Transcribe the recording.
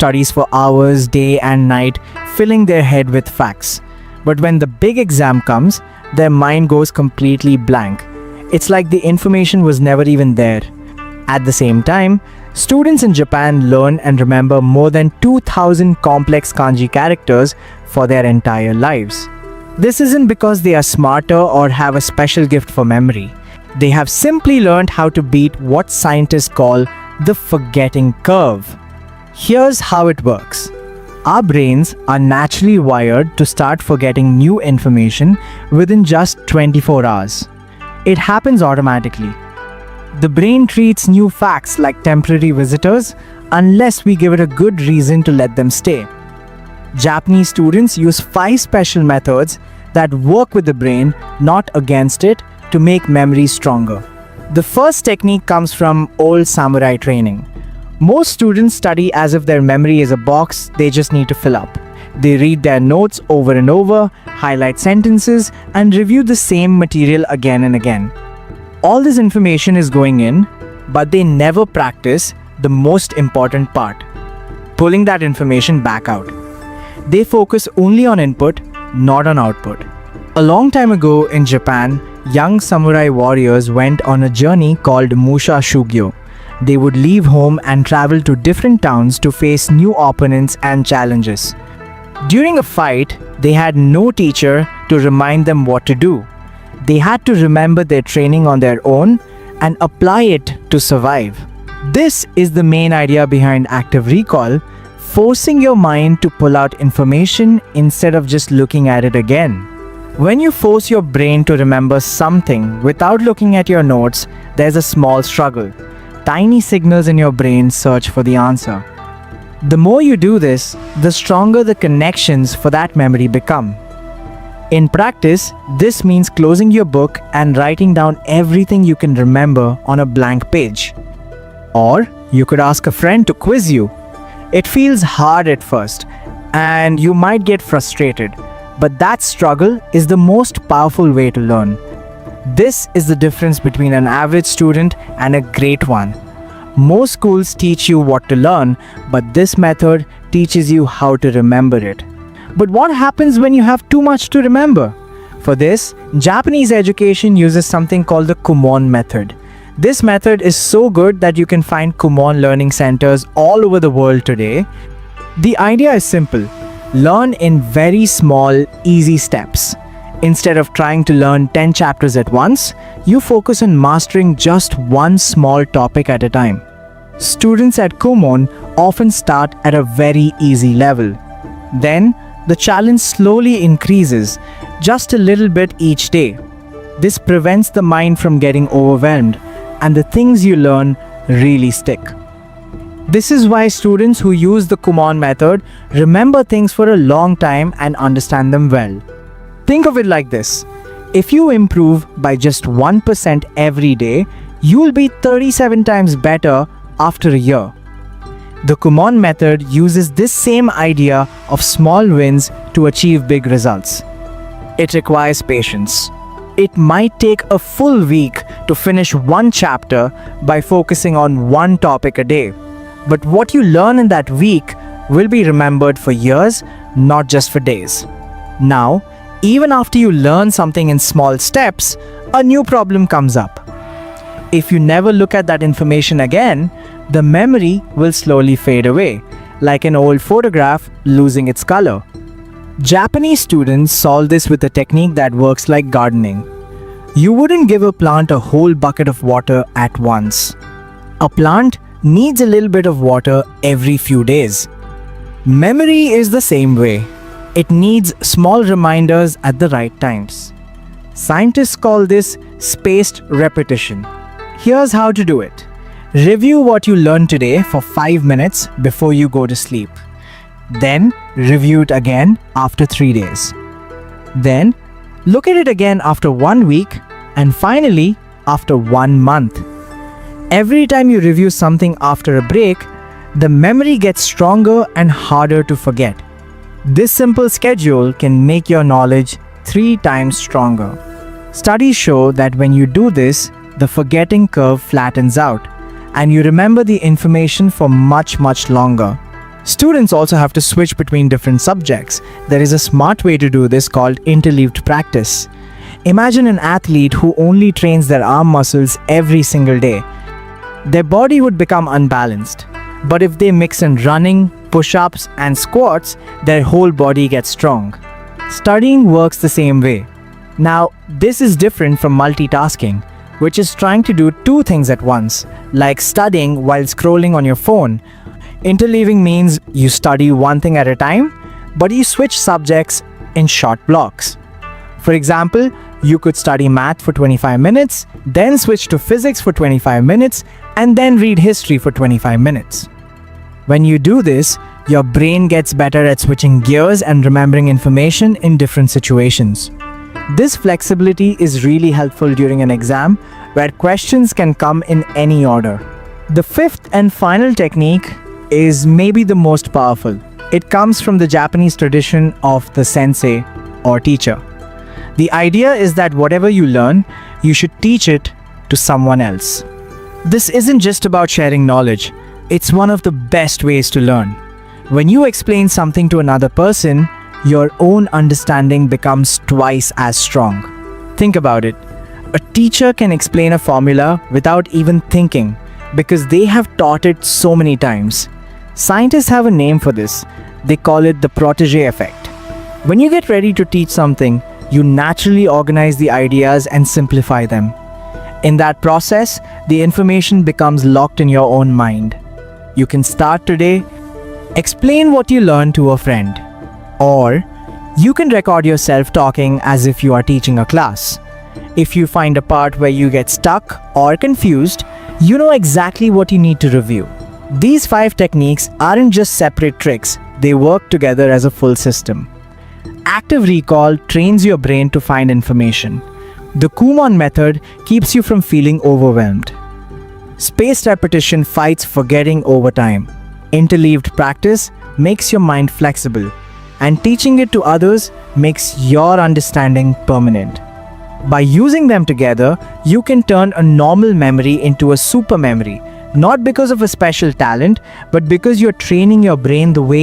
studies for hours, day and night, filling their head with facts. But when the big exam comes, their mind goes completely blank. It's like the information was never even there. At the same time, students in Japan learn and remember more than 2,000 complex kanji characters for their entire lives. This isn't because they are smarter or have a special gift for memory. They have simply learned how to beat what scientists call the forgetting curve. Here's how it works. Our brains are naturally wired to start forgetting new information within just 24 hours. It happens automatically. The brain treats new facts like temporary visitors unless we give it a good reason to let them stay. Japanese students use 5 special methods that work with the brain, not against it, to make memory stronger. The first technique comes from old samurai training. Most students study as if their memory is a box they just need to fill up. They read their notes over and over, highlight sentences, and review the same material again and again. All this information is going in, but they never practice the most important part, pulling that information back out. They focus only on input, not on output. A long time ago in Japan, young samurai warriors went on a journey called Musha Shugyo. They would leave home and travel to different towns to face new opponents and challenges. During a fight, they had no teacher to remind them what to do. They had to remember their training on their own and apply it to survive. This is the main idea behind active recall, forcing your mind to pull out information instead of just looking at it again. When you force your brain to remember something without looking at your notes, there's a small struggle. Tiny signals in your brain search for the answer. The more you do this, the stronger the connections for that memory become. In practice, this means closing your book and writing down everything you can remember on a blank page. Or you could ask a friend to quiz you. It feels hard at first, and you might get frustrated. But that struggle is the most powerful way to learn. This is the difference between an average student and a great one. Most schools teach you what to learn, but this method teaches you how to remember it. But what happens when you have too much to remember? For this, Japanese education uses something called the Kumon method. This method is so good that you can find Kumon learning centers all over the world today. The idea is simple. Learn in very small, easy steps. Instead of trying to learn 10 chapters at once, you focus on mastering just one small topic at a time. Students at Kumon often start at a very easy level. Then, the challenge slowly increases, just a little bit each day. This prevents the mind from getting overwhelmed, and the things you learn really stick. This is why students who use the Kumon method remember things for a long time and understand them well. Think of it like this. If you improve by just 1% every day, you will be 37 times better after a year. The Kumon method uses this same idea of small wins to achieve big results. It requires patience. It might take a full week to finish one chapter by focusing on one topic a day. But what you learn in that week will be remembered for years, not just for days. Now, even after you learn something in small steps, a new problem comes up. If you never look at that information again, the memory will slowly fade away, like an old photograph losing its color. Japanese students solve this with a technique that works like gardening. You wouldn't give a plant a whole bucket of water at once. A plant needs a little bit of water every few days. Memory is the same way. It needs small reminders at the right times. Scientists call this spaced repetition. Here's how to do it. Review what you learned today for 5 minutes before you go to sleep. Then review it again after 3 days. Then look at it again after 1 week, and finally after 1 month. Every time you review something after a break, the memory gets stronger and harder to forget. This simple schedule can make your knowledge 3 times stronger. Studies show that when you do this, the forgetting curve flattens out, and you remember the information for much longer. Students also have to switch between different subjects. There is a smart way to do this called interleaved practice. Imagine an athlete who only trains their arm muscles every single day. Their body would become unbalanced. But if they mix in running, push-ups, and squats, their whole body gets strong. Studying works the same way. Now, this is different from multitasking, which is trying to do two things at once, like studying while scrolling on your phone. Interleaving means you study one thing at a time, but you switch subjects in short blocks. For example, you could study math for 25 minutes, then switch to physics for 25 minutes, and then read history for 25 minutes. When you do this, your brain gets better at switching gears and remembering information in different situations. This flexibility is really helpful during an exam where questions can come in any order. The fifth and final technique is maybe the most powerful. It comes from the Japanese tradition of the sensei or teacher. The idea is that whatever you learn, you should teach it to someone else. This isn't just about sharing knowledge. It's one of the best ways to learn. When you explain something to another person, your own understanding becomes twice as strong. Think about it. A teacher can explain a formula without even thinking because they have taught it so many times. Scientists have a name for this. They call it the protege effect. When you get ready to teach something, you naturally organize the ideas and simplify them. In that process, the information becomes locked in your own mind. You can start today. Explain what you learned to a friend. Or you can record yourself talking as if you are teaching a class. If you find a part where you get stuck or confused, you know exactly what you need to review. These 5 techniques aren't just separate tricks, they work together as a full system. Active recall trains your brain to find information. The Kumon method keeps you from feeling overwhelmed. Spaced repetition fights forgetting over time. Interleaved practice makes your mind flexible, and teaching it to others makes your understanding permanent. By using them together, you can turn a normal memory into a super memory, not because of a special talent, but because you're training your brain the way